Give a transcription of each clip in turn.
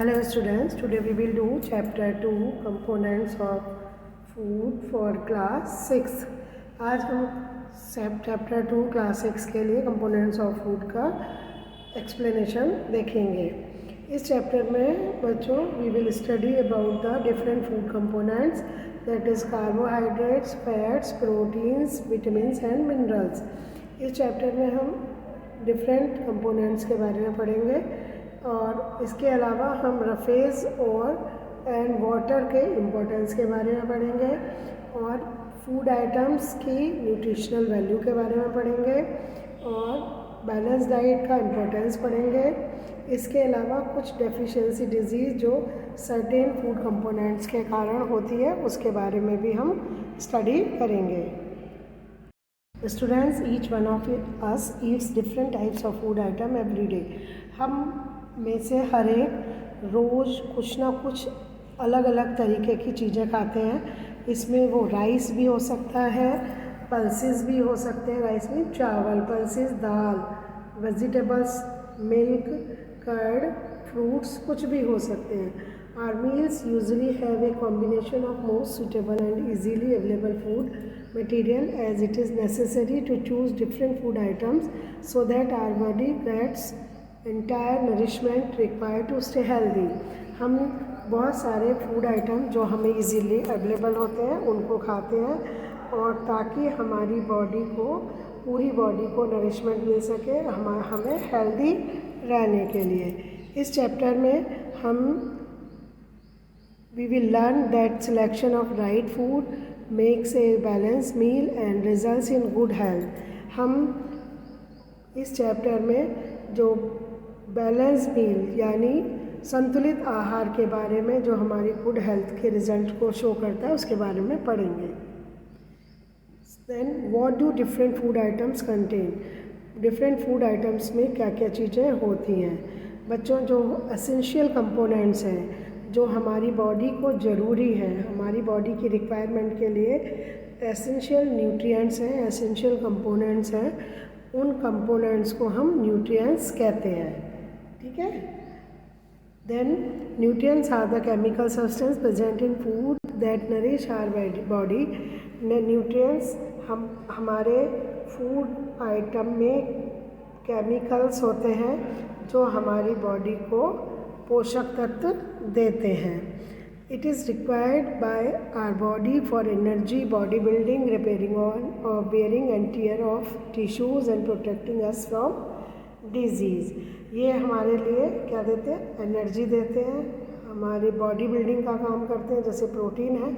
Hello students, today we will do chapter 2 components of food for class 6। आज हम chapter 2 class 6 के लिए components of food का explanation देखेंगे। इस चैप्टर में बच्चों we will study about the different food components, that is carbohydrates, fats, proteins, vitamins and minerals। इस चैप्टर में हम डिफरेंट कंपोनेंट्स के बारे में पढ़ेंगे और इसके अलावा हम रफेज और एंड वाटर के इम्पोर्टेंस के बारे में पढ़ेंगे और फूड आइटम्स की न्यूट्रिशनल वैल्यू के बारे में पढ़ेंगे और बैलेंस डाइट का इम्पोर्टेंस पढ़ेंगे। इसके अलावा कुछ डेफिशिएंसी डिजीज़ जो सर्टेन फूड कंपोनेंट्स के कारण होती है उसके बारे में भी हम स्टडी करेंगे। Students, each one of us eats different types of food item every day। हम में से हर एक रोज़ कुछ ना कुछ अलग अलग तरीके की चीज़ें खाते हैं। इसमें वो राइस भी हो सकता है, पल्सेस भी हो सकते हैं, राइस में चावल, पल्सेस दाल, वेजिटेबल्स, मिल्क, कर्ड, फ्रूट्स कुछ भी हो सकते हैं। Our meals usually have a combination of most suitable and easily available food material, as it is necessary to choose different food items so that our body gets entire nourishment required to stay healthy। हम बहुत सारे food item जो हमें easily available होते हैं उनको खाते हैं और ताकि हमारी बॉडी को पूरी बॉडी को नरिशमेंट मिल सके हमें हेल्दी रहने के लिए। इस चैप्टर में हम we will learn that selection of right food makes a balanced meal and results in good health। हम इस चैप्टर में जो बैलेंस मील यानी संतुलित आहार के बारे में जो हमारी गुड हेल्थ के रिजल्ट को शो करता है उसके बारे में पढ़ेंगे। Then what do different food items contain. Different food items में क्या क्या चीज़ें होती हैं बच्चों। जो एसेंशियल कंपोनेंट्स हैं जो हमारी बॉडी को ज़रूरी है, हमारी बॉडी की रिक्वायरमेंट के लिए एसेंशियल न्यूट्रिएंट्स हैं, एसेंशियल कंपोनेंट्स हैं, उन कंपोनेंट्स को हम न्यूट्रिएंट्स कहते हैं। ठीक है। Then nutrients are the chemical substance present in food that nourish our body. Nutrients हमारे फूड आइटम में केमिकल्स होते हैं जो हमारी बॉडी को पोषक तत्व देते हैं। It is required by our body for energy, body building, repairing और bearing and tear of tissues and protecting us from disease. ये हमारे लिए क्या देते हैं? एनर्जी देते हैं, हमारी बॉडी बिल्डिंग का काम करते हैं। जैसे प्रोटीन है,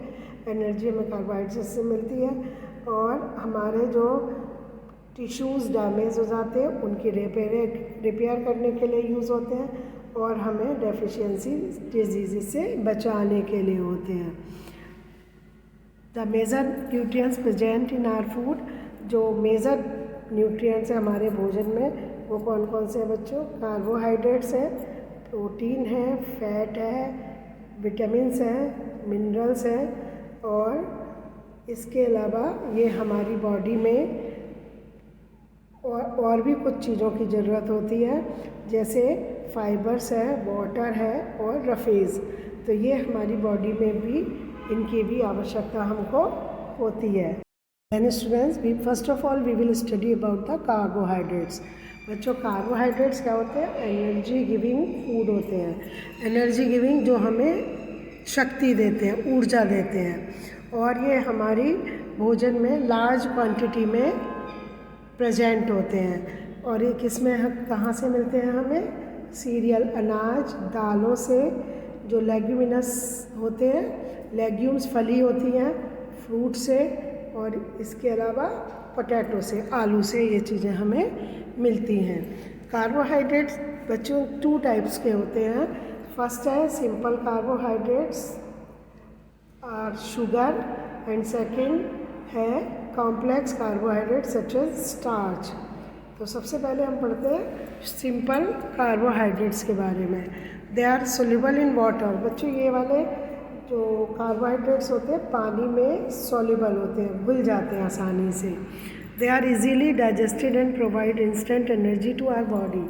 एनर्जी हमें कार्बोहाइड्रेट से मिलती है और हमारे जो टिश्यूज़ डैमेज हो जाते हैं उनकी रिपेयर करने के लिए यूज़ होते हैं और हमें डेफिशिएंसी डिजीज़ से बचाने के लिए होते हैं। The major nutrients present in our food. जो मेजर न्यूट्रिएंट्स हैं हमारे भोजन में वो कौन कौन से हैं बच्चों? कार्बोहाइड्रेट्स हैं, प्रोटीन है, फैट है, विटामिन्स हैं, मिनरल्स हैं और इसके अलावा ये हमारी बॉडी में और भी कुछ चीज़ों की ज़रूरत होती है जैसे फाइबर्स है, वाटर है और रफेज। तो ये हमारी बॉडी में भी इनकी भी आवश्यकता हमको होती है। And students, we first of all we will study about the carbohydrates. बच्चों, कार्बोहाइड्रेट्स क्या होते हैं? एनर्जी गिविंग फूड होते हैं। एनर्जी गिविंग जो हमें शक्ति देते हैं, ऊर्जा देते हैं और ये हमारी भोजन में लार्ज क्वांटिटी में प्रेजेंट होते हैं। और ये किस में कहाँ से मिलते हैं हमें? सीरियल, अनाज, दालों से, जो लेग्यूमिनस होते हैं, लेग्यूम्स फली होती हैं, फ्रूट से और इसके अलावा पोटैटो से, आलू से ये चीज़ें हमें मिलती हैं। कार्बोहाइड्रेट्स बच्चों 2 टाइप्स के होते हैं। फर्स्ट है सिंपल कार्बोहाइड्रेट्स और शुगर एंड सेकंड है complex carbohydrate such as starch. तो सबसे पहले हम पढ़ते हैं सिंपल कार्बोहाइड्रेट्स के बारे में। They are soluble in water. बच्चों, ये वाले जो कार्बोहाइड्रेट्स होते हैं पानी में सोल्यूबल होते हैं, घुल जाते हैं आसानी से। They are easily digested and provide instant energy to our body.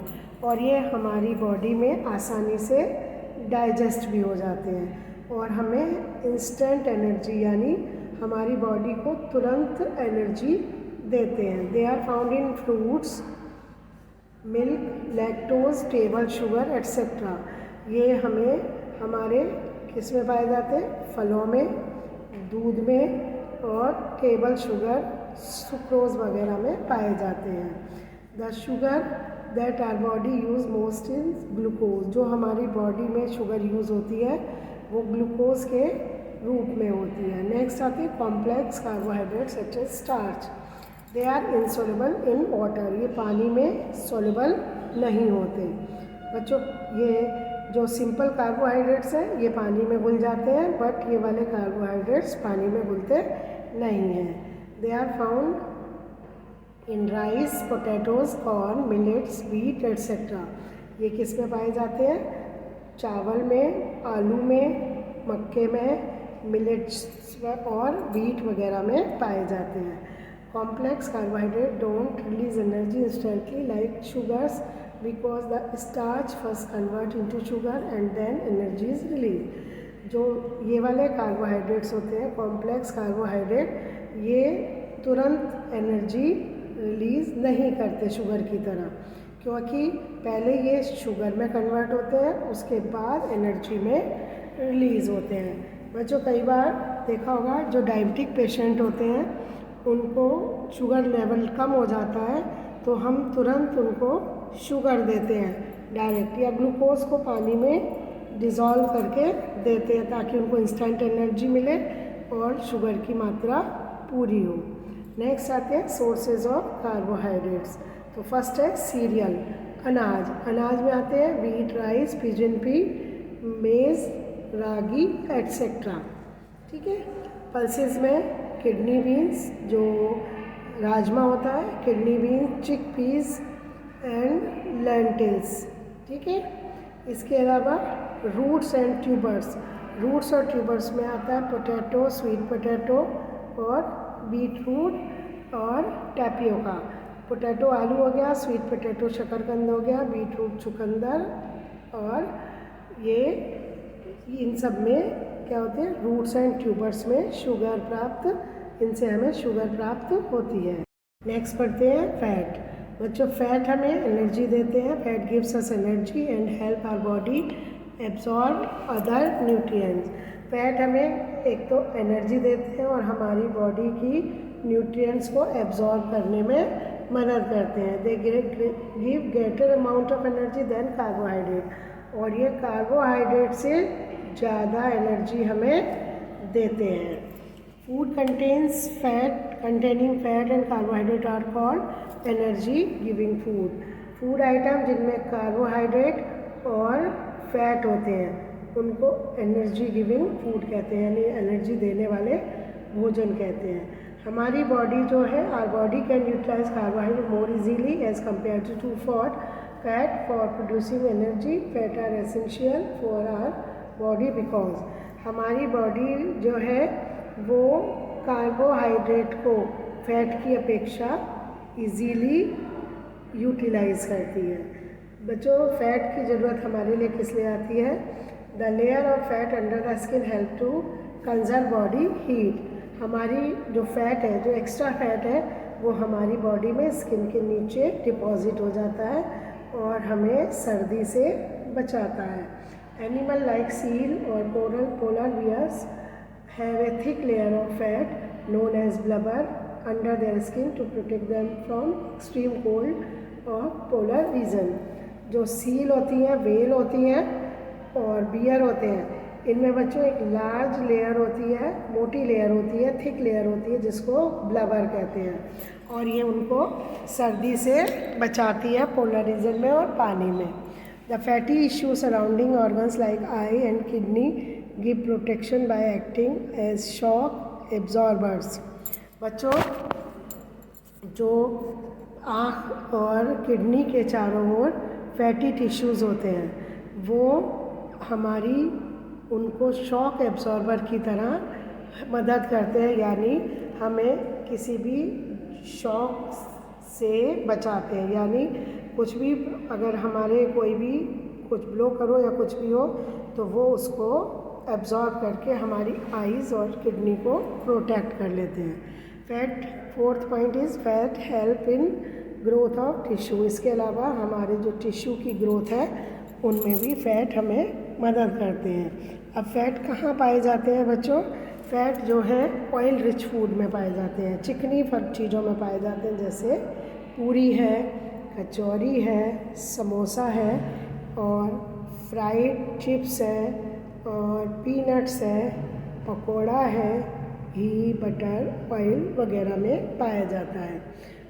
और ये हमारी बॉडी में आसानी से डाइजेस्ट भी हो जाते हैं और हमें इंस्टेंट एनर्जी यानी हमारी बॉडी को तुरंत एनर्जी देते हैं। They are found in fruits, milk, lactose, table sugar etcetera. ये हमें हमारे किस में पाए जाते हैं? फलों में, दूध में और टेबल शुगर, सुक्रोज वगैरह में पाए जाते हैं। The sugar that are body use most in glucose. जो हमारी बॉडी में शुगर यूज़ होती है वो ग्लूकोज के रूप में होती है। नेक्स्ट आती है complex carbohydrate such as starch. They are insoluble in water. ये पानी में सोल्युबल नहीं होते। बच्चों, ये जो सिंपल कार्बोहाइड्रेट्स हैं ये पानी में घुल जाते हैं, बट ये वाले कार्बोहाइड्रेट्स पानी में घुलते नहीं हैं। They are found in rice, potatoes, corn, millets, wheat etcetera. ये किस में पाए जाते हैं? चावल में, आलू में, मक्के में, मिलेट्स और व्हीट वगैरह में पाए जाते हैं। Complex carbohydrate don't release energy instantly like sugars because the starch first convert into sugar and then energy is release. जो ये वाले कार्बोहाइड्रेट्स होते हैं, कॉम्प्लेक्स कार्बोहाइड्रेट, ये तुरंत एनर्जी रिलीज़ नहीं करते शुगर की तरह, क्योंकि पहले ये शुगर में कन्वर्ट होते हैं, उसके बाद एनर्जी में रिलीज़ होते हैं। बच्चों, कई बार देखा होगा जो डायबिटिक पेशेंट होते हैं उनको शुगर लेवल कम हो जाता है तो हम तुरंत उनको शुगर देते हैं डायरेक्ट, या ग्लूकोज को पानी में डिज़ोल्व करके देते हैं ताकि उनको इंस्टेंट एनर्जी मिले और शुगर की मात्रा पूरी हो। नेक्स्ट आते हैं सोर्सेज ऑफ कार्बोहाइड्रेट्स। तो फर्स्ट है सीरियल, अनाज। अनाज में आते हैं व्हीट, राइस, पिजन पी, मेज़, रागी एट्सेट्रा। ठीक है। पल्सेस में किडनी बीन्स, जो राजमा होता है, किडनी बीन्स, चिक पीस एंड लेंटिल्स। ठीक है। इसके अलावा रूट्स एंड ट्यूबर्स। रूट्स और ट्यूबर्स में आता है पोटैटो, स्वीट पोटैटो और बीट रूट और टैपियोका। पोटैटो आलू हो गया, स्वीट पोटैटो शकरकंद हो गया, बीट रूट चुकंदर, और ये इन सब में क्या होते हैं? रूट्स एंड ट्यूबर्स में शुगर प्राप्त, इनसे हमें शुगर प्राप्त होती है। नेक्स्ट पढ़ते हैं फैट। बच्चों, फैट हमें एनर्जी देते हैं। Fat gives us energy and help our body absorb other nutrients. Fat हमें एक तो एनर्जी देते हैं और हमारी बॉडी की न्यूट्रिएंट्स को एब्जॉर्ब करने में मदद करते हैं। They give greater amount of energy than carbohydrate. और ये कार्बोहाइड्रेट से ज़्यादा एनर्जी हमें देते हैं। Food contains fat, containing fat and carbohydrate are called energy giving food. Food item जिनमें कार्बोहाइड्रेट और फैट होते हैं उनको एनर्जी गिविंग फूड कहते हैं, यानी एनर्जी देने वाले भोजन कहते हैं। हमारी बॉडी जो है, our body can utilize carbohydrate more easily as compare to fat for producing energy. Fat are essential for our body because हमारी बॉडी जो है वो कार्बोहाइड्रेट को फैट की अपेक्षा इजीली यूटिलाइज करती है। बच्चों, फैट की ज़रूरत हमारे लिए किस लिए आती है? The layer of fat under the skin help to conserve body heat. हमारी जो फैट है, जो एक्स्ट्रा फैट है, वो हमारी बॉडी में स्किन के नीचे डिपॉजिट हो जाता है और हमें सर्दी से बचाता है। एनिमल लाइक सील और polar bears have a thick layer of fat known as blubber under their skin to protect them from extreme cold or polar region. जो सील होती हैं, वेल होती हैं और बियर होते हैं, इनमें बच्चों एक लार्ज लेयर होती है, मोटी लेयर होती है, थिक लेयर होती है जिसको ब्लबर कहते हैं और ये उनको सर्दी से बचाती है पोलर रीजन में और पानी में। The fatty tissue surrounding organs like eye and kidney give protection by acting as shock absorbers. बच्चों, जो आँख और किडनी के चारों ओर फैटी टिश्यूज़ होते हैं वो हमारी उनको शॉक एब्जॉर्बर की तरह मदद करते हैं, यानी हमें किसी भी शॉक से बचाते हैं। यानी कुछ भी, अगर हमारे कोई भी कुछ ब्लो करो या कुछ भी हो तो वो उसको एब्जॉर्ब करके हमारी आइज़ और किडनी को प्रोटेक्ट कर लेते हैं। Fat, fourth point is fat help in growth of tissue. इसके अलावा हमारे जो टिश्यू की ग्रोथ है उनमें भी फैट हमें मदद करते हैं। अब फैट कहाँ पाए जाते हैं बच्चों? फैट जो है ऑयल रिच फूड में पाए जाते हैं, चिकनी चीज़ों में पाए जाते हैं, जैसे पूरी है, कचौरी है, समोसा है और फ्राइड चिप्स है और पीनट्स है, पकोड़ा है, घी, बटर, ऑयल वगैरह में पाया जाता है।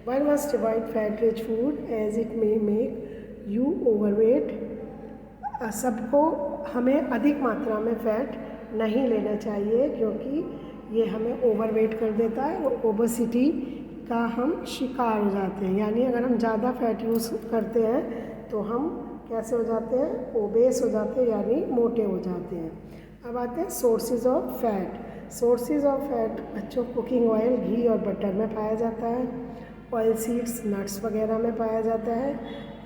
One must avoid fat rich food as it may make you overweight. सबको हमें अधिक मात्रा में फ़ैट नहीं लेना चाहिए क्योंकि ये हमें ओवरवेट कर देता है और ओबेसिटी का हम शिकार हो जाते हैं। यानी अगर हम ज़्यादा फैट यूज़ करते हैं तो हम कैसे हो जाते हैं? ओबेस हो जाते हैं, यानी मोटे हो जाते हैं। अब आते हैं sources of fat. Sources of fat बच्चों कुकिंग ऑयल, घी और बटर में पाया जाता है। ऑयल सीड्स, नट्स वगैरह में पाया जाता है।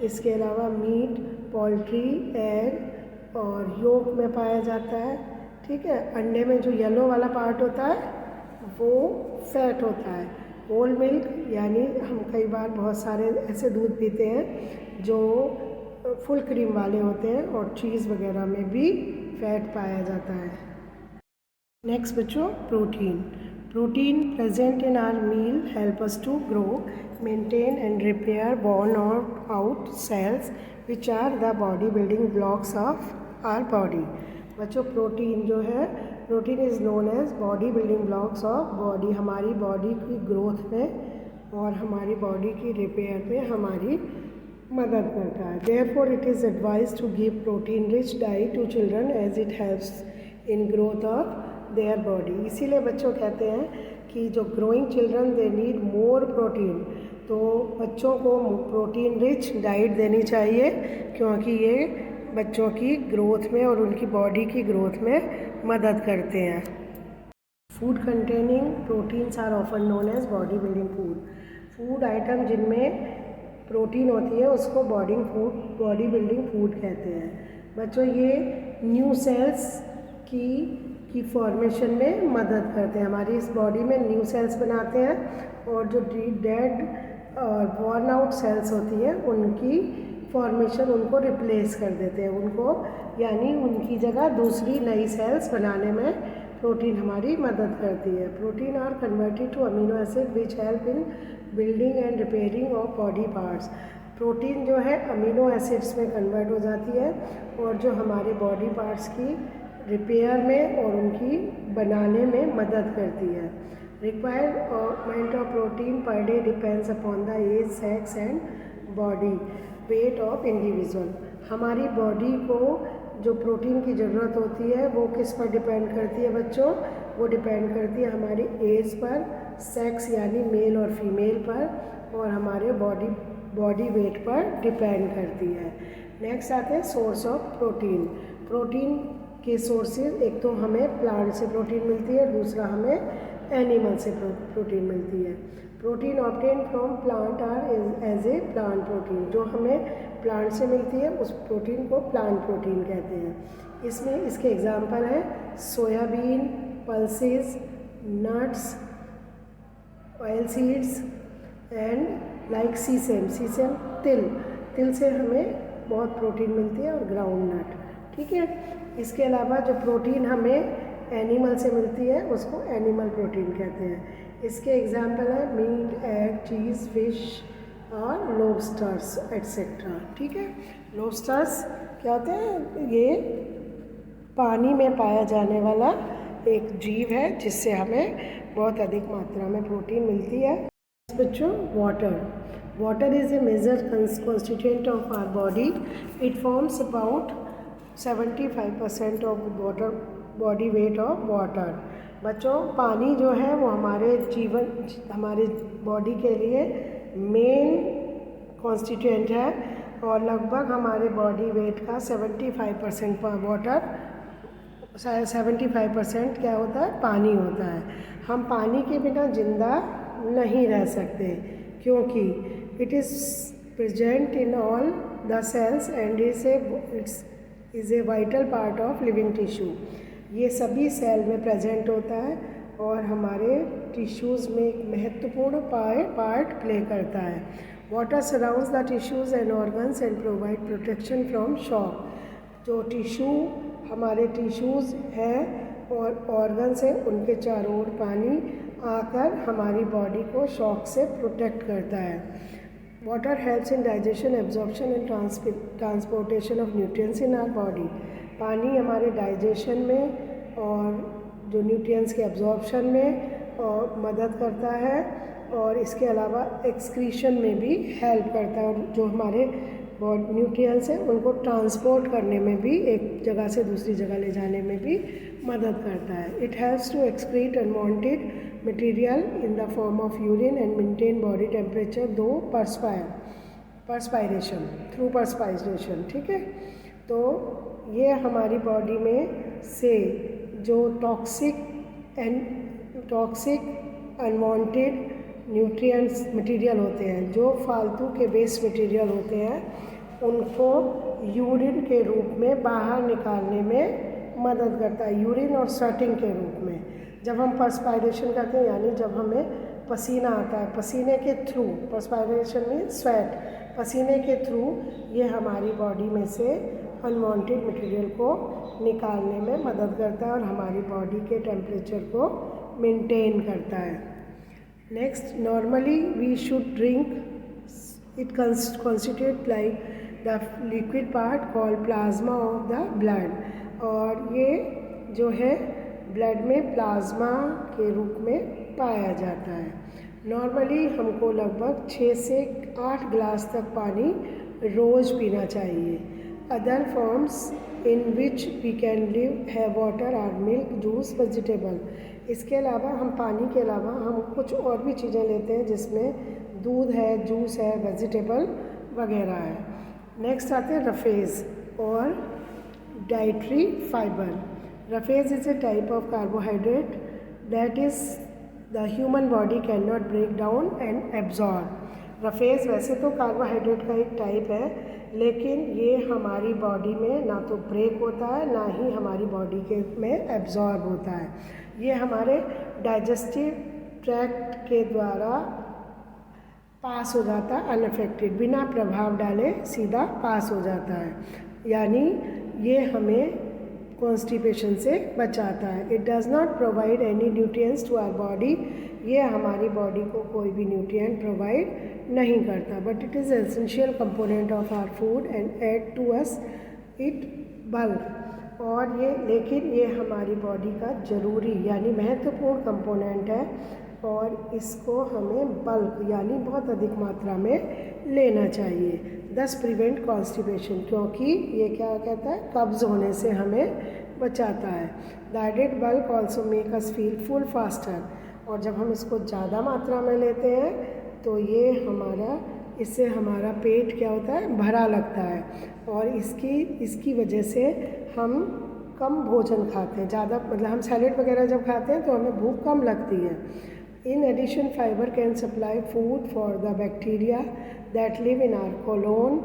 इसके अलावा मीट, पोल्ट्री, एग और योक में पाया जाता है। ठीक है, अंडे में जो येलो वाला पार्ट होता है वो फैट होता है। होल मिल्क, यानी हम कई बार बहुत सारे ऐसे दूध पीते हैं जो फुल क्रीम वाले होते हैं, और चीज़ वगैरह में भी फैट पाया जाता है। नेक्स्ट बच्चों, protein. Protein present in our meal help us to grow, maintain and repair worn or out cells which are the body building blocks of our body। बच्चों प्रोटीन जो है, protein is known as body building blocks of body. हमारी body की growth में और हमारी body की repair में हमारी मदद करता है। Therefore it is advise to give protein rich diet to children as it helps in growth of their body. इसीलिए बच्चों कहते हैं कि जो growing children they need more protein, तो बच्चों को प्रोटीन रिच डाइट देनी चाहिए क्योंकि ये बच्चों की ग्रोथ में और उनकी बॉडी की ग्रोथ में मदद करते हैं। Food containing proteins are often known as body building food. Food item जिनमें प्रोटीन होती है उसको बॉडी बिल्डिंग फूड कहते हैं। बच्चों ये न्यू सेल्स की फॉर्मेशन में मदद करते हैं। हमारी इस बॉडी में न्यू सेल्स बनाते हैं और जो डेड और वॉर्न आउट सेल्स होती हैं उनकी फॉर्मेशन, उनको रिप्लेस कर देते हैं उनको, यानी उनकी जगह दूसरी नई सेल्स बनाने में प्रोटीन हमारी मदद करती है। Protein are converted to amino acid which help in building and repairing of body parts. Protein जो है अमीनो एसिड्स में कन्वर्ट हो जाती है और जो हमारे बॉडी पार्ट्स की रिपेयर में और उनकी बनाने में मदद करती है। Requirement of protein per day depends upon the age, sex and body weight of individual. हमारी बॉडी को जो प्रोटीन की ज़रूरत होती है वो किस पर डिपेंड करती है बच्चों? वो डिपेंड करती है हमारी एज पर, सेक्स यानी मेल और फीमेल पर, और हमारे बॉडी वेट पर डिपेंड करती है। नेक्स्ट आते हैं सोर्स ऑफ प्रोटीन। प्रोटीन के सोर्सेज, एक तो हमें प्लांट से प्रोटीन मिलती है, दूसरा हमें एनिमल से प्रोटीन मिलती है। Protein obtain from plant are as a plant protein. जो हमें प्लांट से मिलती है उस प्रोटीन को प्लांट प्रोटीन कहते हैं। इसमें इसके एग्जांपल हैं soybean, pulses, nuts, oil seeds and like sesame तिल से हमें बहुत प्रोटीन मिलती है, और ग्राउंड नट। ठीक है, इसके अलावा जो प्रोटीन हमें एनिमल से मिलती है उसको एनिमल प्रोटीन कहते हैं। इसके एग्जाम्पल है मीट, एग, चीज़, फिश और लॉबस्टर्स एट्सेट्रा। ठीक है, लॉबस्टर्स क्या होते हैं? ये पानी में पाया जाने वाला एक जीव है जिससे हमें बहुत अधिक मात्रा में प्रोटीन मिलती है। बच्चों, water is a major constituent of our body. It forms about 75% of body weight of water. बच्चों पानी जो है वो हमारे बॉडी के लिए मेन कॉन्स्टिट्यूएंट है, और लगभग हमारे बॉडी वेट का 75% वाटर, 75% क्या होता है? पानी होता है। हम पानी के बिना जिंदा नहीं रह सकते क्योंकि it is present in all the cells and is a vital part of living tissue. ये सभी सेल में प्रेजेंट होता है और हमारे टिश्यूज़ में एक महत्वपूर्ण पार्ट प्ले करता है। Water surrounds the tissues and organs and provide protection from shock. जो टिश्यू हमारे टिश्यूज़ हैं और ऑर्गन्स हैं, उनके चारों ओर पानी आकर हमारी बॉडी को शॉक से प्रोटेक्ट करता है। Water helps in digestion, absorption and transportation of nutrients in our body. पानी हमारे डाइजेशन में और जो न्यूट्रिएंट्स के एब्जॉर्प्शन में मदद करता है और इसके अलावा एक्सक्रीशन में भी हेल्प करता है और जो हमारे न्यूट्रिएंट्स हैं उनको ट्रांसपोर्ट करने में भी, एक जगह से दूसरी जगह ले जाने में भी मदद करता है। It helps to excrete unwanted material in the form of urine and maintain body temperature through perspiration. ठीक है, तो ये हमारी बॉडी में से जो टॉक्सिक अनवांटेड न्यूट्रिएंट्स मटेरियल होते हैं, जो फालतू के वेस्ट मटेरियल होते हैं, उनको यूरिन के रूप में बाहर निकालने में मदद करता है, यूरिन और स्वेटिंग के रूप में। जब हम पर्सपायरेशन करते हैं यानी जब हमें पसीना आता है, पसीने के थ्रू, पर्सपायरेशन में स्वेट, पसीने के थ्रू ये हमारी बॉडी में से अनवांटेड मटेरियल को निकालने में मदद करता है और हमारी बॉडी के टेम्परेचर को मेंटेन करता है। Next, normally we should drink, it constitute like the liquid part called plasma of the blood, और ये जो है ब्लड में प्लाज्मा के रूप में पाया जाता है। नॉर्मली हमको लगभग 6 से 8 गिलास तक पानी रोज़ पीना चाहिए। Other forms in which we can live है वाटर और मिल्क, जूस, वेजिटेबल। इसके अलावा हम पानी के अलावा हम कुछ और भी चीज़ें लेते हैं जिसमें दूध है, जूस है, वेजिटेबल वगैरह है। नेक्स्ट आते हैं रफेज और dietary fibre. Roughage is a type of carbohydrate that is the human body can not break down and absorb. Roughage वैसे तो कार्बोहाइड्रेट का एक टाइप है, लेकिन ये हमारी बॉडी में ना तो ब्रेक होता है ना ही हमारी बॉडी के में एब्जॉर्ब होता है। ये हमारे डाइजेस्टिव ट्रैक्ट के द्वारा पास हो जाता है अनअफेक्टेड, बिना प्रभाव डाले सीधा पास हो जाता है, यानी ये हमें कॉन्स्टिपेशन से बचाता है। It does not provide any nutrients to our body. ये हमारी बॉडी को कोई भी न्यूट्रिएंट प्रोवाइड नहीं करता, but it is essential component of our food and add to us it bulk. और ये लेकिन ये हमारी बॉडी का ज़रूरी यानी महत्वपूर्ण कंपोनेंट है और इसको हमें बल्क यानी बहुत अधिक मात्रा में लेना चाहिए। दस प्रिवेंट कॉन्स्टिपेशन, क्योंकि ये क्या कहता है, कब्ज़ होने से हमें बचाता है। The added bulk also make us feel full faster, और जब हम इसको ज़्यादा मात्रा में लेते हैं तो ये इससे हमारा पेट क्या होता है, भरा लगता है और इसकी वजह से हम कम भोजन खाते हैं। ज़्यादा मतलब हम सैलेड वगैरह जब खाते हैं तो हमें भूख कम लगती है। In addition fibre can supply food for the bacteria that live in our colon.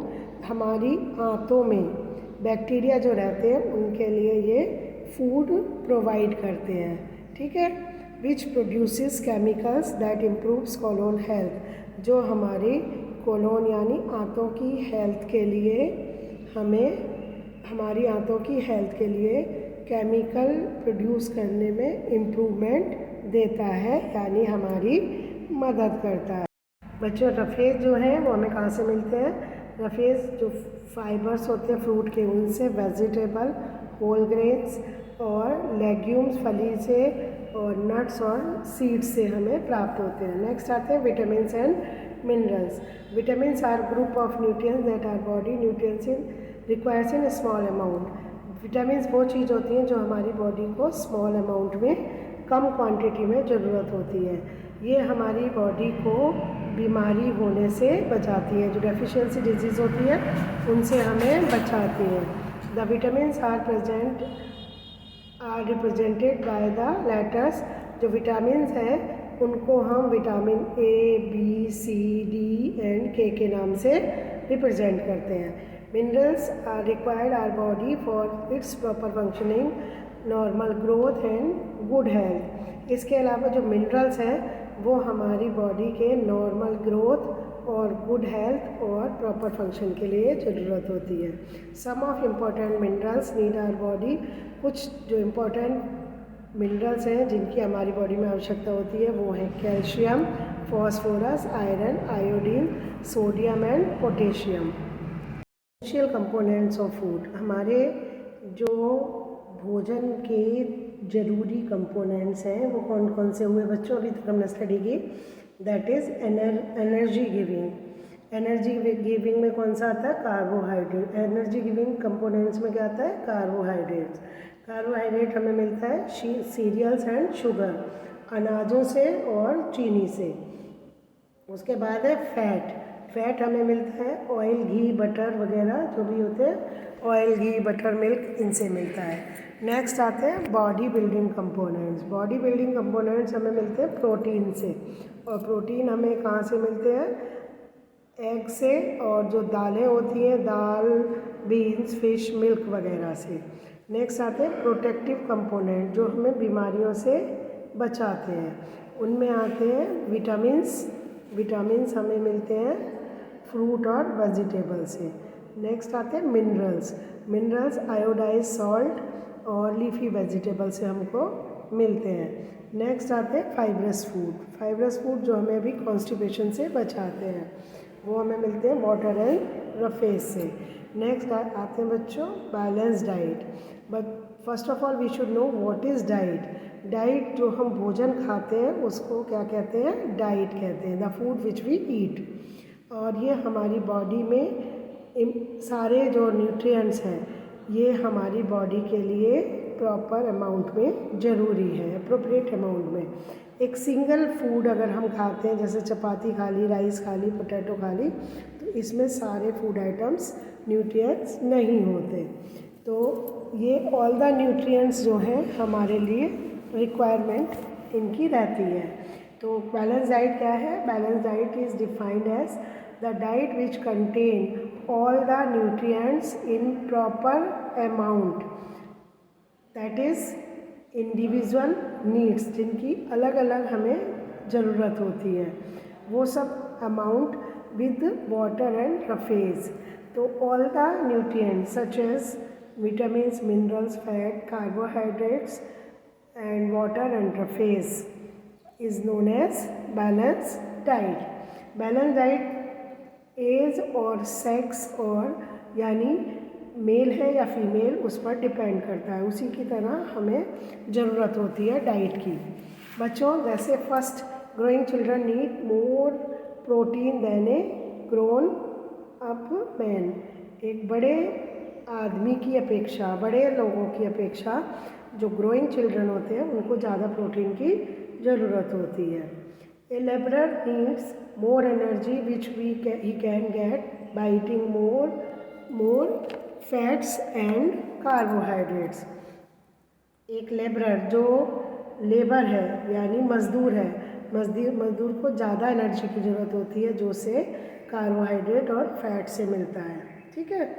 हमारी आंतों में बैक्टीरिया जो रहते हैं उनके लिए ये फूड प्रोवाइड करते हैं, ठीक है। Which produces chemicals that improves colon health, जो हमारी कोलोन यानी आंतों की हेल्थ के लिए हमारी आंतों की हेल्थ के लिए केमिकल प्रोड्यूस करने में इम्प्रूवमेंट देता है, यानी हमारी मदद करता है। बच्चों, रफेज जो है वो हमें कहाँ से मिलते हैं? रफेज जो फाइबर्स होते हैं फ्रूट के, उनसे, वेजिटेबल, होल ग्रेन्स और लेग्यूम्स, फली से, और नट्स और सीड्स से हमें प्राप्त होते हैं। नेक्स्ट आते हैं vitamins and minerals. Vitamins are group of nutrients that are body nutrients requires in small amount. Vitamins वो चीज़ होती हैं जो हमारी बॉडी को स्मॉल अमाउंट में, कम क्वांटिटी में ज़रूरत होती है। ये हमारी बॉडी को बीमारी होने से बचाती है, जो डेफिशिएंसी डिजीज़ होती है उनसे हमें बचाती है। The vitamins are represented by the letters. जो विटामिन्स हैं उनको हम vitamin A, B, C, D and K के नाम से रिप्रेजेंट करते हैं। Minerals are required our body for its proper functioning, normal growth and good health. इसके अलावा जो मिनरल्स हैं वो हमारी बॉडी के नॉर्मल ग्रोथ और गुड हेल्थ और प्रॉपर फंक्शन के लिए ज़रूरत होती है। Some of important minerals need our body, कुछ जो इम्पॉर्टेंट मिनरल्स हैं जिनकी हमारी बॉडी में आवश्यकता होती है वो है calcium, phosphorus, iron, iodine, sodium and potassium. Essential components of food, हमारे जो भोजन के ज़रूरी कंपोनेंट्स हैं वो कौन कौन से हुए बच्चों? अभी तक हमने स्टडी की, that is energy giving. Energy giving में कौन सा आता है? कार्बोहाइड्रेट। एनर्जी गिविंग कंपोनेंट्स में क्या आता है? कार्बोहाइड्रेट्स। कार्बोहाइड्रेट हमें मिलता है सीरियल्स एंड शुगर, अनाजों से और चीनी से। उसके बाद है फैट। फैट हमें मिलता है ऑयल, घी, बटर वगैरह जो भी होते हैं, ऑयल, घी, बटर, मिल्क, इनसे मिलता है। नेक्स्ट आते हैं body building components. Body building components हमें मिलते हैं प्रोटीन से, और प्रोटीन हमें कहाँ से मिलते हैं? एग से, और जो दालें होती हैं, दाल, बीन्स, फिश, मिल्क वगैरह से। नेक्स्ट आते हैं प्रोटेक्टिव कंपोनेंट जो हमें बीमारियों से बचाते हैं। उनमें आते हैं विटामिन्स। विटामिन्स हमें मिलते हैं फ्रूट और वेजिटेबल से। नेक्स्ट आते हैं मिनरल्स। मिनरल्स आयोडाइज सॉल्ट और लीफी वेजिटेबल से हमको मिलते हैं। नेक्स्ट आते हैं फाइब्रस फूड। फाइब्रस फूड जो हमें अभी कॉन्स्टिपेशन से बचाते हैं वो हमें मिलते हैं वाटर एंड रफेज से। नेक्स्ट आते हैं बच्चों balance diet. But first of all we should know what is diet. Diet जो हम भोजन खाते हैं उसको क्या कहते हैं? डाइट कहते हैं, the food which we eat. और ये हमारी बॉडी में सारे जो न्यूट्रिएंट्स हैं ये हमारी बॉडी के लिए प्रॉपर अमाउंट में ज़रूरी है, अप्रोप्रिएट अमाउंट में। एक सिंगल फूड अगर हम खाते हैं, जैसे चपाती खा ली, राइस खा ली, पोटैटो खा ली, तो इसमें सारे फूड आइटम्स न्यूट्रिएंट्स नहीं होते। तो ये ऑल द न्यूट्रिएंट्स जो हैं हमारे लिए रिक्वायरमेंट इनकी रहती है। तो बैलेंस डाइट क्या है? Balance diet is defined as the diet which contain all the nutrients in proper amount, that is individual needs, जिनकी अलग अलग हमें ज़रूरत होती है, वो सब amount with water and roughage। तो all the nutrients such as vitamins, minerals, fat, carbohydrates and water and roughage is known as balanced diet। Balance diet age और सेक्स और यानी मेल है या फीमेल उस पर डिपेंड करता है, उसी की तरह हमें ज़रूरत होती है डाइट की। बच्चों जैसे first growing children need more protein than a grown up man. एक बड़े आदमी की अपेक्षा, बड़े लोगों की अपेक्षा जो ग्रोइंग चिल्ड्रन होते हैं उनको ज़्यादा प्रोटीन की ज़रूरत होती है। A laborer needs more energy which he can get by eating more fats and carbohydrates। एक लेबरर जो लेबर है यानी मज़दूर है, मज़दूर को ज़्यादा एनर्जी की ज़रूरत होती है जो उसे कार्बोहाइड्रेट और फैट से मिलता है। ठीक है।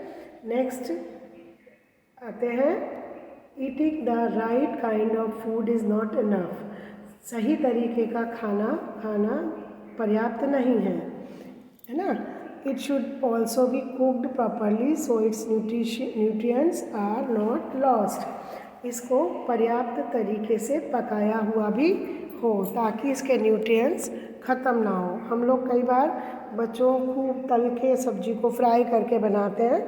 नेक्स्ट आते हैं eating the right kind of food is not enough. सही तरीके का खाना पर्याप्त नहीं है ना। It should also be cooked properly so its nutrients are not lost. इसको पर्याप्त तरीके से पकाया हुआ भी हो ताकि इसके न्यूट्रिएंट्स ख़त्म ना हो। हम लोग कई बार बच्चों को तल के सब्जी को फ्राई करके बनाते हैं,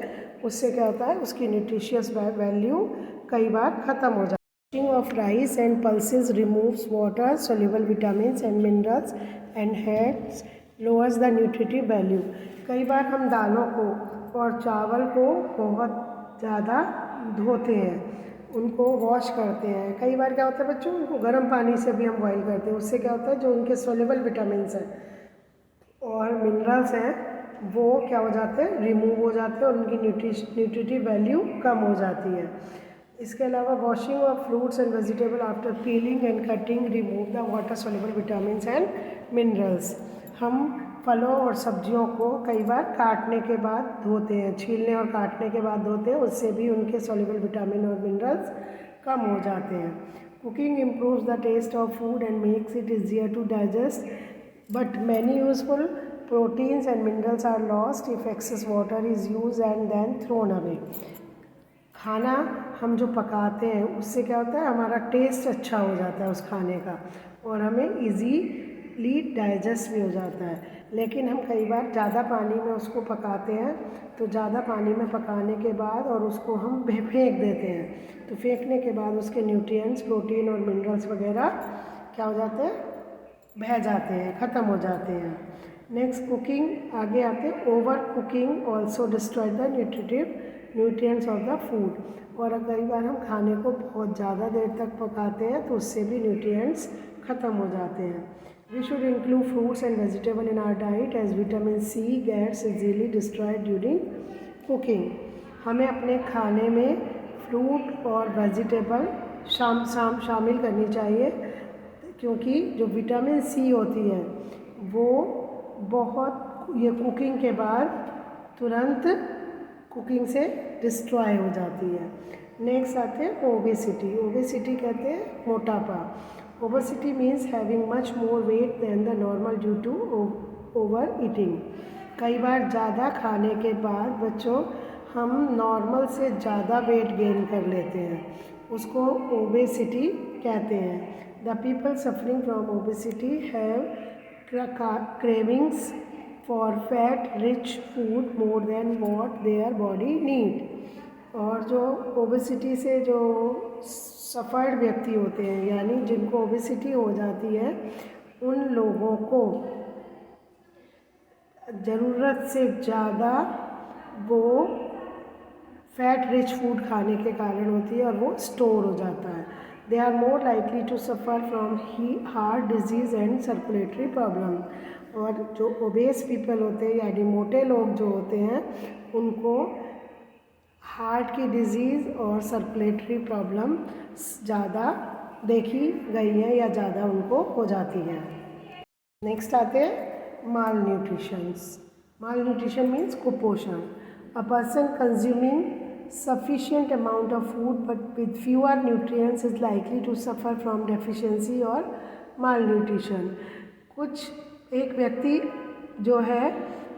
उससे क्या होता है उसकी न्यूट्रिशियस वैल्यू कई बार ख़त्म हो जाती है। of rice and pulses removes water soluble vitamins and minerals and hence lowers the nutritive value। कई बार हम दालों को और चावल को बहुत ज़्यादा धोते हैं, उनको वॉश करते हैं। कई बार क्या होता है बच्चों, उनको गर्म पानी से भी हम बॉईल करते हैं, उससे क्या होता है जो उनके सोल्यूबल विटामिन्स हैं और मिनरल्स हैं वो क्या हो जाते हैं, रिमूव हो जाते हैं और उनकी न्यूट्रिटिव वैल्यू कम हो जाती है। इसके अलावा washing of fruits and vegetable after piling and cutting remove the water soluble vitamins and minerals. हम फलों और सब्जियों को कई बार काटने के बाद धोते हैं, छीलने और काटने के बाद धोते हैं, उससे भी उनके सॉल्युबल विटामिन और मिनरल्स कम हो जाते हैं। Cooking improves the taste of food and makes it easier to digest, but many useful proteins and minerals are lost if excess water is use and then thrown away. खाना हम जो पकाते हैं उससे क्या होता है, हमारा टेस्ट अच्छा हो जाता है उस खाने का और हमें इजीली डाइजेस्ट भी हो जाता है। लेकिन हम कई बार ज़्यादा पानी में उसको पकाते हैं, तो ज़्यादा पानी में पकाने के बाद और उसको हम फेंक देते हैं, तो फेंकने के बाद उसके न्यूट्रिएंट्स, प्रोटीन और मिनरल्स वगैरह क्या हो जाते हैं, बह जाते हैं, ख़त्म हो जाते हैं। नेक्स्ट कुकिंग आगे आते हैं। Over cooking also destroy the nutrients of the food. और कई बार हम खाने को बहुत ज़्यादा देर तक पकाते हैं तो उससे भी न्यूट्रिएंट्स ख़त्म हो जाते हैं। We should include fruits and vegetable in our diet as vitamin C gets easily destroyed during cooking. हमें अपने खाने में फ्रूट और वेजिटेबल शामिल करनी चाहिए, क्योंकि जो विटामिन सी होती है वो बहुत ये कुकिंग के बाद तुरंत कुकिंग से डिस्ट्रॉय हो जाती है। नेक्स्ट आते हैं ओबेसिटी। ओबेसिटी कहते हैं मोटापा। Obesity means having much more weight than the normal due to over eating. कई बार ज़्यादा खाने के बाद बच्चों हम नॉर्मल से ज़्यादा वेट गेन कर लेते हैं, उसको ओबेसिटी कहते हैं। The people suffering from obesity have cravings for fat rich food more than what their body need। और जो ओबेसिटी से जो सफ़र्ड व्यक्ति होते हैं, यानी जिनको ओबेसिटी हो जाती है, उन लोगों को ज़रूरत से ज़्यादा वो फैट रिच फूड खाने के कारण होती है और वो स्टोर हो जाता है। They are more likely to suffer from heart disease and circulatory problem. और जो ओबेस पीपल होते हैं यानी मोटे लोग जो होते हैं, उनको हार्ट की डिजीज़ और सर्कुलेटरी प्रॉब्लम ज़्यादा देखी गई है या ज़्यादा उनको हो जाती है। नेक्स्ट आते हैं माल न्यूट्रिशंस। माल न्यूट्रिशन मीन्स कुपोषण। A person consuming sufficient amount of food but with fewer nutrients is likely to suffer from deficiency और malnutrition। कुछ एक व्यक्ति जो है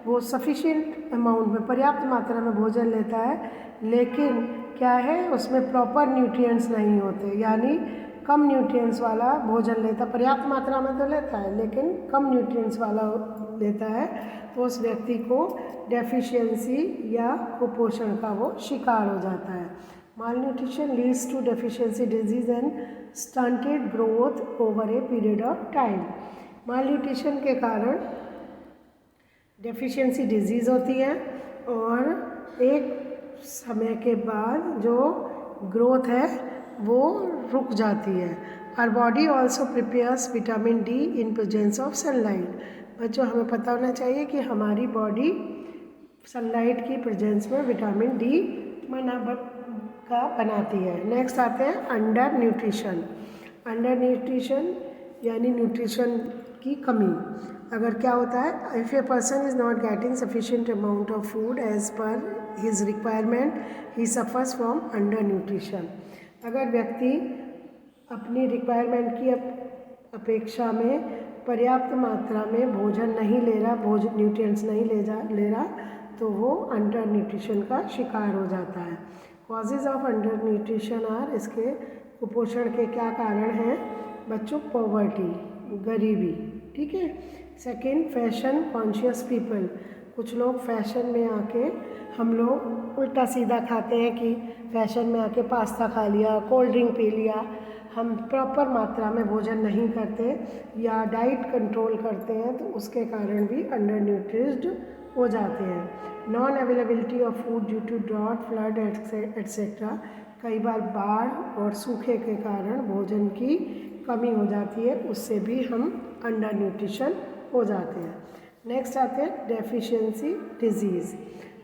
वो sufficient amount में, पर्याप्त मात्रा में भोजन लेता है, लेकिन क्या है उसमें प्रॉपर न्यूट्रिएंट्स नहीं होते, यानी कम न्यूट्रिएंट्स वाला भोजन लेता, पर्याप्त मात्रा में तो लेता है लेकिन कम न्यूट्रिएंट्स वाला लेता है, तो उस व्यक्ति को डेफिशिएंसी या कुपोषण का वो शिकार हो जाता है। Malnutrition leads to deficiency disease and stunted growth over a period of time. Malnutrition के कारण डेफिशिएंसी डिजीज़ होती है और एक समय के बाद जो ग्रोथ है वो रुक जाती है। Our body also prepares vitamin D in presence of sunlight. बच्चों हमें पता होना चाहिए कि हमारी बॉडी सनलाइट की प्रेजेंस में विटामिन डी बनाती है। नेक्स्ट आते हैं अंडर न्यूट्रिशन। अंडर न्यूट्रिशन यानी न्यूट्रिशन की कमी। अगर क्या होता है, if a person is not getting sufficient amount of food as per his requirement he suffers from under nutrition. अगर व्यक्ति अपनी रिक्वायरमेंट की अपेक्षा में पर्याप्त मात्रा में भोजन नहीं ले रहा, न्यूट्रिएंट्स नहीं ले रहा, तो वो अंडर न्यूट्रिशन का शिकार हो जाता है। Causes of under nutrition are, इसके कुपोषण के क्या कारण हैं बच्चों? पॉवर्टी, गरीबी, ठीक है। Second, fashion conscious people. कुछ लोग फैशन में आके, हम लोग उल्टा सीधा खाते हैं कि फैशन में आके पास्ता खा लिया, कोल्ड ड्रिंक पी लिया, हम प्रॉपर मात्रा में भोजन नहीं करते या डाइट कंट्रोल करते हैं, तो उसके कारण भी अंडर न्यूट्रिस्ड हो जाते हैं। Non availability of food due to drought, flood et cetera. कई बार बाढ़ और सूखे के कारण भोजन की कमी हो जाती है, उससे भी हम अंडर न्यूट्रिशन हो जाते हैं। नेक्स्ट आते हैं डेफिशिएंसी डिजीज़।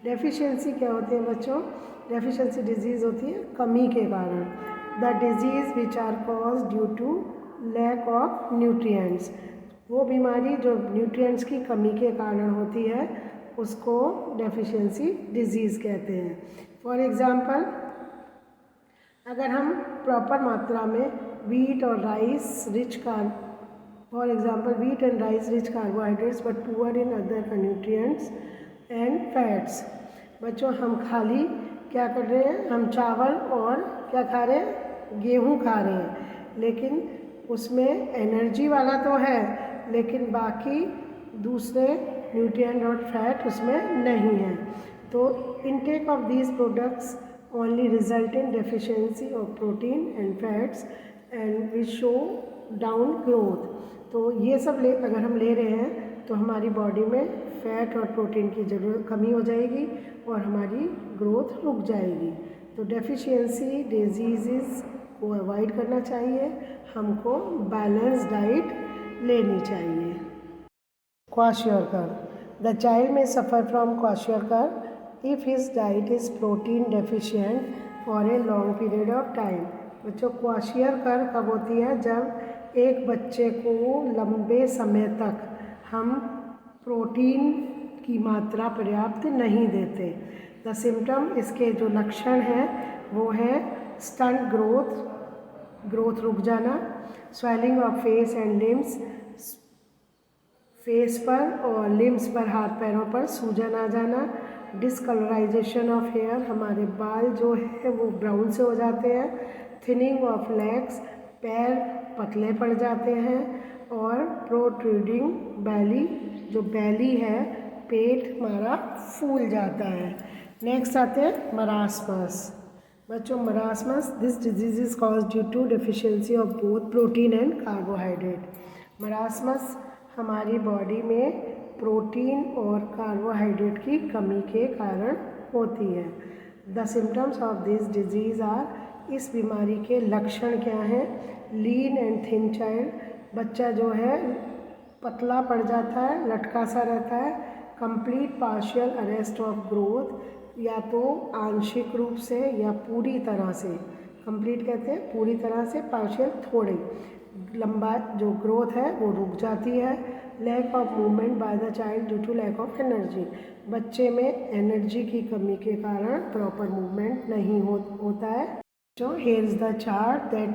डेफिशिएंसी क्या होते हैं बच्चों? डेफिशिएंसी डिजीज़ होती है कमी के कारण। The disease which are cause due to lack of nutrients. वो बीमारी जो न्यूट्रिएंट्स की कमी के कारण होती है उसको डेफिशिएंसी डिजीज़ कहते हैं। फॉर एग्ज़ाम्पल, अगर हम प्रॉपर मात्रा में वीट और rice rich carbohydrates but poor in other nutrients and fats. बच्चों, हम खाली क्या कर रहे हैं, हम चावल और क्या खा रहे हैं, गेहूँ खा रहे हैं, लेकिन उसमें एनर्जी वाला तो है लेकिन बाकी दूसरे न्यूट्रिएंट और फैट उसमें नहीं है। तो intake of these products only result in deficiency of protein and fats and will show down growth। तो ये सब अगर हम ले रहे हैं तो हमारी बॉडी में फैट और प्रोटीन की ज़रूरत कमी हो जाएगी और हमारी ग्रोथ रुक जाएगी। तो डेफिशिएंसी डिजीज़ को अवॉइड करना चाहिए, हमको बैलेंस डाइट लेनी चाहिए। क्वाशियोकर, द चाइल्ड में suffer from kwashiorkor if his diet is protein deficient for a long period of time। बच्चों, क्वाशियोकर कब होती है, जब एक बच्चे को लंबे समय तक हम प्रोटीन की मात्रा पर्याप्त नहीं देते। द सिम्टम, इसके जो लक्षण हैं वो है स्टंट ग्रोथ रुक जाना, swelling of face and limbs, face पर और लिम्स पर, हाथ पैरों पर सूजन आ जाना, डिसकलराइजेशन ऑफ हेयर, हमारे बाल जो है वो ब्राउन से हो जाते हैं, थिनिंग ऑफ लेग्स, पैर पतले पड़ जाते हैं, और प्रोट्रूडिंग बैली, जो बैली है पेट हमारा फूल जाता है। नेक्स्ट आते हैं मरासमस। बच्चों, marasmus, this disease is caused due to deficiency of both protein and carbohydrate. Marasmus हमारी बॉडी में प्रोटीन और कार्बोहाइड्रेट की कमी के कारण होती है। The symptoms of this disease are, इस बीमारी के लक्षण क्या हैं, लीन एंड थिन चाइल्ड, बच्चा जो है पतला पड़ जाता है, लटका सा रहता है, complete partial arrest of growth, या तो आंशिक रूप से या पूरी तरह से, कंप्लीट कहते हैं पूरी तरह से, पार्शियल थोड़ी, लंबा जो ग्रोथ है वो रुक जाती है। Lack of movement by the child due to lack of energy, बच्चे में एनर्जी की कमी के कारण प्रॉपर मूवमेंट नहीं होता है। जो here is the chart that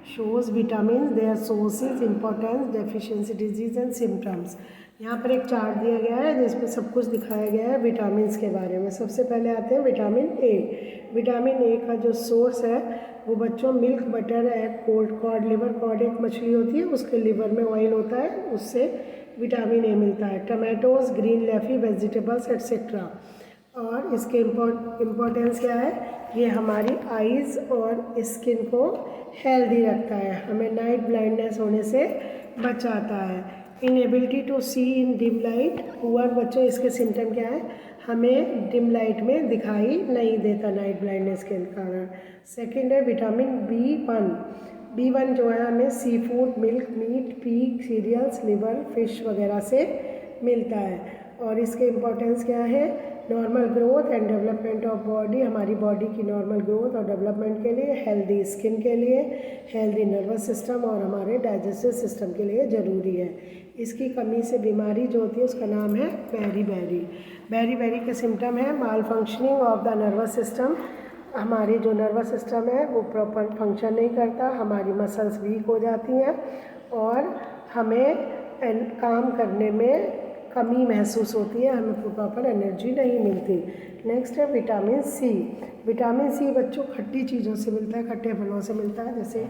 shows vitamin, their sources, importance, deficiency disease and symptoms. यहाँ पर एक चार्ट दिया गया है जिसमें सब कुछ दिखाया गया है विटामिन्स के बारे में। सबसे पहले आते हैं विटामिन ए। विटामिन ए का जो सोर्स है वो बच्चों milk, butter, egg, cold cod, liver cod एक मछली होती है, उसके लिवर में ऑयल होता है, उससे विटामिन ए मिलता है। Tomatoes, green leafy vegetables etcetera. और इसके इम्पोर्टेंस क्या है, ये हमारी आइज़ और स्किन को हेल्दी रखता है, हमें नाइट ब्लाइंडनेस होने से बचाता है। Inability to see in dim light, poor, बच्चों इसके सिम्टम क्या है, हमें डिम लाइट में दिखाई नहीं देता नाइट ब्लाइंडनेस के कारण। सेकंड है विटामिन बी1 जो है हमें सी फूड, मिल्क, मीट, पीक, सीरियल्स, लिवर, फिश वगैरह से मिलता है। और इसके इम्पोर्टेंस क्या है, normal growth and development of body, हमारी बॉडी की नॉर्मल ग्रोथ और डेवलपमेंट के लिए, हेल्दी स्किन के लिए, हेल्दी नर्वस सिस्टम और हमारे डाइजेस्टिव सिस्टम के लिए ज़रूरी है। इसकी कमी से बीमारी जो होती है उसका नाम है बेरी के सिम्टम है malfunctioning of the nervous system, हमारी जो नर्वस सिस्टम है वो प्रॉपर फंक्शन नहीं करता, हमारी मसल्स वीक हो जाती हैं और हमें काम करने में कमी महसूस होती है, हमें प्रॉपर एनर्जी नहीं मिलती। नेक्स्ट है विटामिन सी। विटामिन सी बच्चों खट्टी चीज़ों से मिलता है, खट्टे फलों से मिलता है, जैसे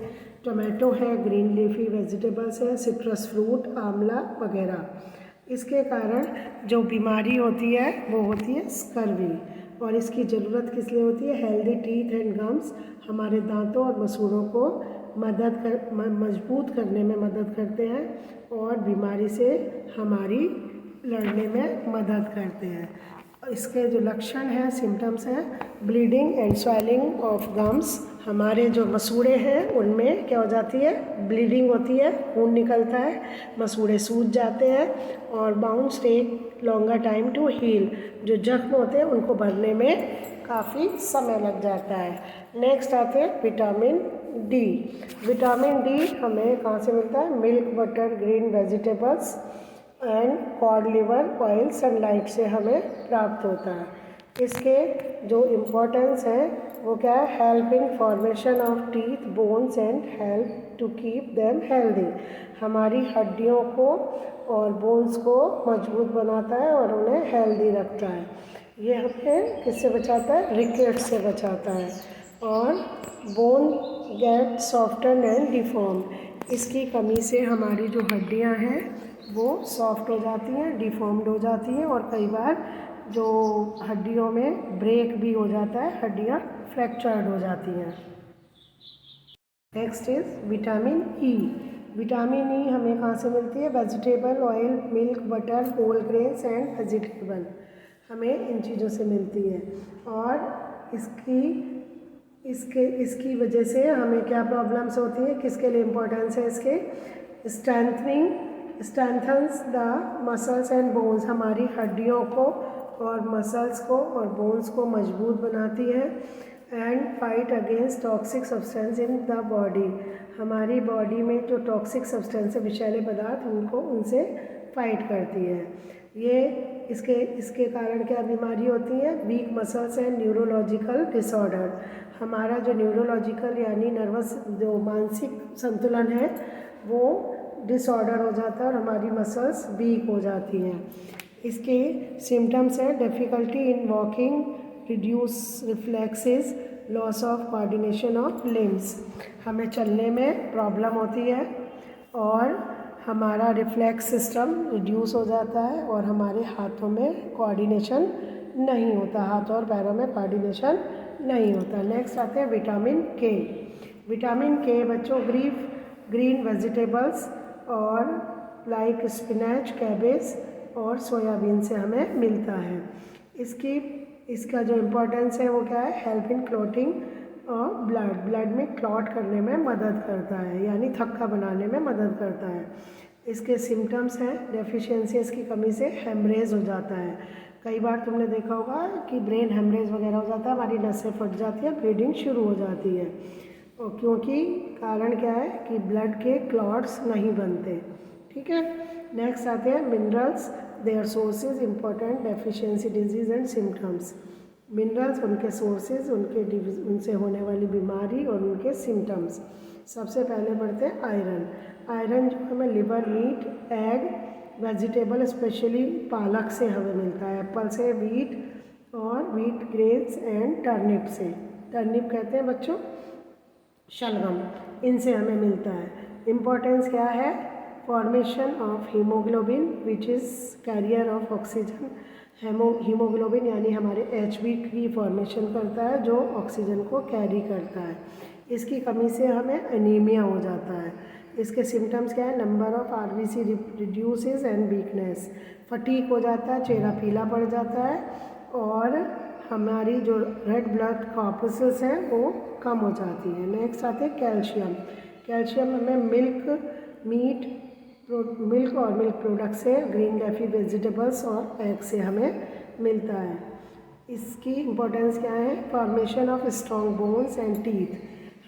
टोमेटो है, ग्रीन लीफी वेजिटेबल्स है, सिट्रस फ्रूट, आंवला वगैरह। इसके कारण जो बीमारी होती है वो होती है स्कर्वी, और इसकी ज़रूरत किस लिए होती है, हेल्दी टीथ एंड गम्स, हमारे दांतों और मसूड़ों को मजबूत करने में मदद करते हैं और बीमारी से हमारी लड़ने में मदद करते हैं। इसके जो लक्षण हैं, सिम्टम्स हैं, bleeding and swelling of gums, हमारे जो मसूड़े हैं उनमें क्या हो जाती है, ब्लीडिंग होती है, खून निकलता है, मसूड़े सूज जाते हैं, और बाउंस take longer time to heal, जो जख्म होते हैं उनको भरने में काफ़ी समय लग जाता है। नेक्स्ट आते हैं विटामिन डी। विटामिन डी हमें कहाँ से मिलता है? Milk, butter, green vegetables and cod liver oil, sunlight से हमें प्राप्त होता है। इसके जो इम्पोर्टेंस है वो क्या है? Help in formation of teeth, bones and help to keep them healthy. हमारी हड्डियों को और बोन्स को मजबूत बनाता है और उन्हें हेल्दी रखता है। ये हमें किससे बचाता है? रिकेट से बचाता है। और bone get soften and deform, इसकी कमी से हमारी जो हड्डियां हैं वो सॉफ्ट हो जाती हैं, डिफॉर्म्ड हो जाती हैं और कई बार जो हड्डियों में ब्रेक भी हो जाता है, हड्डियां फ्रैक्चर्ड हो जाती हैं। Next is vitamin E. Vitamin E हमें कहाँ से मिलती है? Vegetable oil, milk, butter, whole grains and vegetable, हमें इन चीज़ों से मिलती है। और इसकी वजह से हमें क्या प्रॉब्लम्स होती है? किसके लिए इम्पोर्टेंस है इसके? Strengthens the muscles and bones, हमारी हड्डियों को और मसल्स को और बोन्स को मजबूत बनाती है। And fight against toxic substance in the body, हमारी बॉडी में जो टॉक्सिक सब्सटेंस है, विषैले पदार्थ, उनको उनसे फाइट करती है। ये इसके कारण क्या बीमारी होती है? Week muscles and neurological disorder, हमारा जो न्यूरोलॉजिकल यानी नर्वस जो मानसिक संतुलन है वो डिसऑर्डर हो जाता है और हमारी मसल्स वीक हो जाती हैं। इसके सिम्टम्स हैं difficulty in walking, reduce reflexes, loss of coordination of limbs, हमें चलने में प्रॉब्लम होती है और हमारा रिफ्लेक्स सिस्टम रिड्यूस हो जाता है और हमारे हाथों में कोऑर्डिनेशन नहीं होता, हाथों और पैरों में कोऑर्डिनेशन नहीं होता। नेक्स्ट आते हैं विटामिन के। विटामिन के बच्चों ग्रीन वेजिटेबल्स और लाइक स्पिनच, कैबेज और सोयाबीन से हमें मिलता है। इसका जो इम्पोर्टेंस है वो क्या है? हेल्प इन क्लॉटिंग और ब्लड में क्लॉट करने में मदद करता है, यानी थक्का बनाने में मदद करता है। इसके सिम्टम्स हैं डेफिशिएंसी, इसकी कमी से हेमरेज हो जाता है। कई बार तुमने देखा होगा कि ब्रेन हेमरेज वगैरह हो जाता है, हमारी नसें फट जाती है, ब्लीडिंग शुरू हो जाती है। और क्योंकि कारण क्या है कि ब्लड के क्लॉट्स नहीं बनते। ठीक है, नेक्स्ट आते हैं minerals, their sources, important deficiency, disease and symptoms. Minerals, उनके सोर्सेज, उनसे होने वाली बीमारी और उनके सिम्टम्स। सबसे पहले पढ़ते हैं आयरन। आयरन जो हमें liver, meat, egg, vegetable specially पालक से हमें मिलता है, एप्पल से, व्हीट ग्रेन्स एंड टर्निप से। टर्निप कहते हैं बच्चों शलगम, इनसे हमें मिलता है। इम्पोर्टेंस क्या है? Formation of haemoglobin which is carrier of oxygen. Haemoglobin यानी हमारे HB की फॉर्मेशन करता है जो ऑक्सीजन को कैरी करता है। इसकी कमी से हमें एनीमिया हो जाता है। इसके सिम्टम्स क्या है? Number of RBC reduces and weakness, fatigue हो जाता है, चेहरा पीला पड़ जाता है और हमारी जो रेड ब्लड कॉर्पसेस हैं वो कम हो जाती है। नेक्स्ट आते हैं कैल्शियम। कैल्शियम हमें मिल्क और मिल्क प्रोडक्ट से, ग्रीन लीफी वेजिटेबल्स और एग से हमें मिलता है। इसकी इम्पोर्टेंस क्या है? Formation of strong bones and teeth,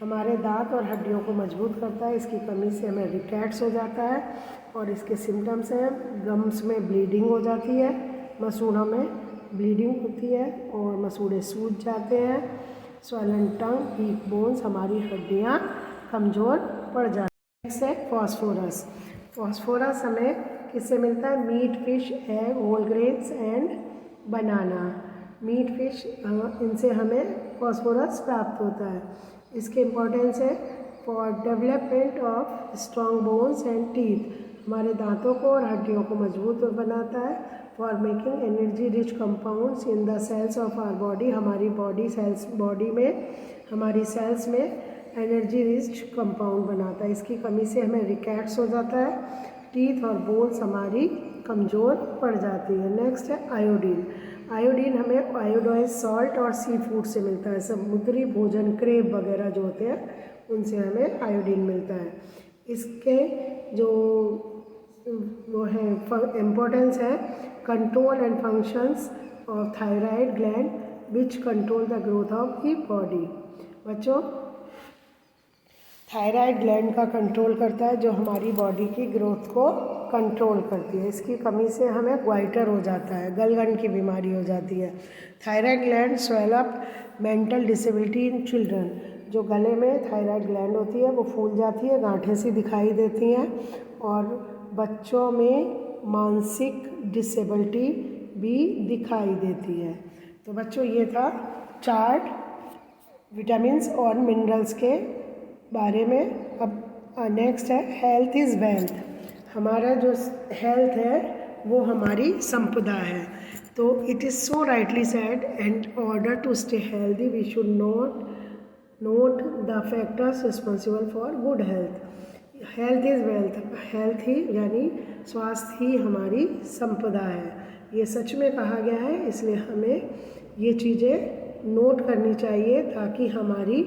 हमारे दांत और हड्डियों को मजबूत करता है। इसकी कमी से हमें रिकेट्स हो जाता है और इसके सिम्टम्स हैं गम्स में ब्लीडिंग हो जाती है, मसूड़ों में ब्लीडिंग होती है और मसूड़े सूज जाते हैं, स्वैलन टंग, वीक बोन्स, हमारी हड्डियाँ कमज़ोर पड़ जाती हैं। नेक्स्ट है फॉस्फोरस। फॉस्फोरस हमें किससे मिलता है? Meat, fish, egg, whole grains and banana. Meat, fish, इनसे हमें फॉस्फोरस प्राप्त होता है। इसके इम्पोर्टेंस है for development of strong bones and teeth, हमारे दांतों को और हड्डियों को मजबूत बनाता है। For making energy rich compounds in the cells of our body, हमारी हमारी सेल्स में एनर्जी रिच कंपाउंड बनाता है। इसकी कमी से हमें रिकेट्स हो जाता है, टीथ और बोन्स हमारी कमज़ोर पड़ जाती है। नेक्स्ट है आयोडीन। आयोडीन हमें आयोडाइज सॉल्ट और सी फूड से मिलता है, समुद्री भोजन, क्रेब वगैरह जो होते हैं उनसे हमें आयोडीन मिलता है। इसके जो वो है इम्पोर्टेंस है control and functions of thyroid gland which control the growth of the body. बच्चों थायराइड ग्लैंड का कंट्रोल करता है, जो हमारी बॉडी की ग्रोथ को कंट्रोल करती है। इसकी कमी से हमें ग्वाइटर हो जाता है, गलगंड की बीमारी हो जाती है। Thyroid gland swell up mental disability in children. जो गले में थायराइड ग्लैंड होती है वो फूल जाती है, गांठें सी दिखाई देती हैं, और बच्चों में मानसिक डिसेबिलिटी भी दिखाई देती है। तो बच्चों ये था चार्ट विटामिन्स और मिनरल्स के बारे में। अब नेक्स्ट है हेल्थ इज़ वेल्थ। हमारा जो हेल्थ है वो हमारी संपदा है। तो it is so rightly said, and order to stay healthy we should note the factors responsible for good health. Health is wealth, health ही यानी स्वास्थ्य ही हमारी संपदा है। ये सच में कहा गया है, इसलिए हमें ये चीज़ें नोट करनी चाहिए ताकि हमारी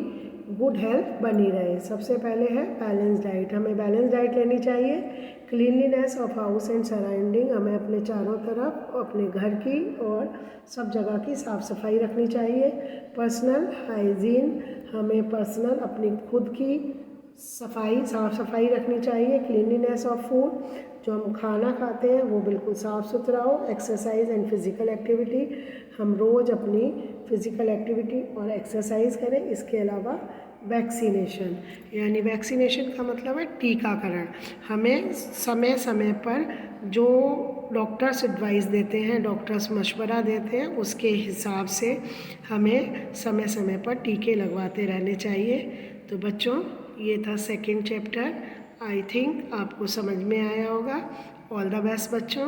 गुड हेल्थ बनी रहे। सबसे पहले है बैलेंस डाइट। हमें बैलेंस डाइट लेनी चाहिए। Cleanliness of house and surrounding, हमें अपने चारों तरफ अपने घर की और सब जगह की साफ़ सफाई रखनी चाहिए। पर्सनल हाइजीन, हमें पर्सनल अपनी खुद की साफ़ सफाई रखनी चाहिए। क्लीनलीनेस ऑफ फूड, जो हम खाना खाते हैं वो बिल्कुल साफ़ सुथरा हो। एक्सरसाइज एंड फिज़िकल एक्टिविटी, हम रोज़ अपनी फ़िज़िकल एक्टिविटी और एक्सरसाइज करें। इसके अलावा वैक्सीनेशन, यानी वैक्सीनेशन का मतलब है टीकाकरण। हमें समय समय पर जो डॉक्टर्स एडवाइस देते हैं, डॉक्टर्स मशवरा देते हैं, उसके हिसाब से हमें समय समय पर टीके लगवाते रहने चाहिए। तो बच्चों ये था सेकंड चैप्टर। आई थिंक आपको समझ में आया होगा। ऑल द बेस्ट बच्चों।